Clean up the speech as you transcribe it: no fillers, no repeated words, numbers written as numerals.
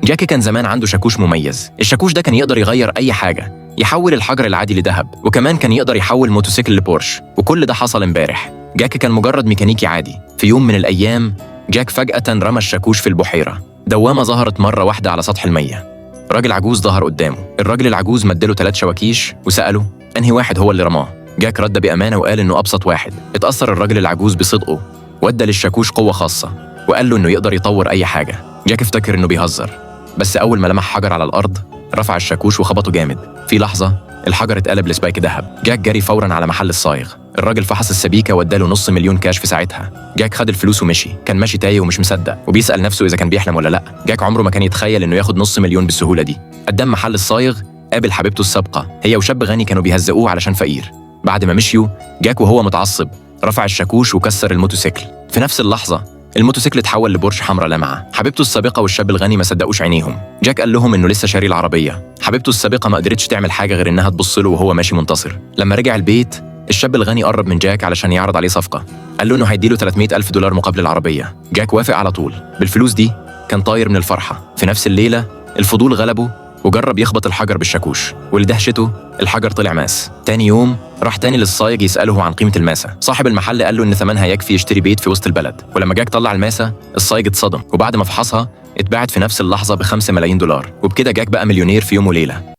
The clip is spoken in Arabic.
جاك كان زمان عنده شاكوش مميز. الشاكوش ده كان يقدر يغير أي حاجة، يحول الحجر العادي لذهب، وكمان كان يقدر يحول موتوسيكل لبورش. وكل ده حصل امبارح. جاك كان مجرد ميكانيكي عادي. في يوم من الأيام جاك فجأة رمى الشاكوش في البحيرة. دوامة ظهرت مرة واحدة على سطح المية. راجل عجوز ظهر قدامه. الراجل العجوز مدله 3 شواكيش وسأله أنهي واحد هو اللي رماه. جاك رد بأمانة وقال إنه أبسط واحد. اتأثر الراجل العجوز بصدقه، وادى للشاكوش قوة خاصة، وقال له إنه يقدر يطور أي حاجة. جاك افتكر إنه بيهزر، بس أول ما لمح حجر على الأرض رفع الشاكوش وخبطه جامد. في لحظة الحجر اتقلب لسبايك ذهب. جاك جري فوراً على محل الصايغ. الراجل فحص السبيكة واداله نص مليون كاش في ساعتها. جاك خد الفلوس ومشي. كان ماشي تايه ومش مصدق، وبيسأل نفسه إذا كان بيحلم ولا لأ. جاك عمره ما كان يتخيل إنه ياخد نص مليون بالسهولة دي. قدام محل الصايغ قابل حبيبته السابقة، هي وشاب غني كانوا بيهزقوه علشان فقير. بعد ما مشيوا جاك وهو متعصب رفع الشاكوش وكسر الموتوسيكل. في نفس اللحظة الموتوسيكل اتحول لبورش حمراء لامعة. حبيبته السابقة والشاب الغني ما صدقوش عينيهم. جاك قال لهم إنه لسه شاري العربية. حبيبته السابقة ما قدرتش تعمل حاجة غير إنها تبص له وهو ماشي منتصر. لما رجع البيت الشاب الغني قرب من جاك علشان يعرض عليه صفقة. قال له إنه هيديله 300,000 دولار مقابل العربية. جاك وافق على طول. بالفلوس دي كان طاير من الفرحة. في نفس الليلة الفضول غلبه وجرب يخبط الحجر بالشاكوش، ولدهشته الحجر طلع ماس. تاني يوم راح تاني للصايغ يسأله عن قيمة الماسة. صاحب المحل قال له إن ثمنها يكفي يشتري بيت في وسط البلد. ولما جاك طلع الماسة الصايغ اتصدم، وبعد ما فحصها اتباعت في نفس اللحظة ب5 ملايين دولار. وبكده جاك بقى مليونير في يوم وليلة.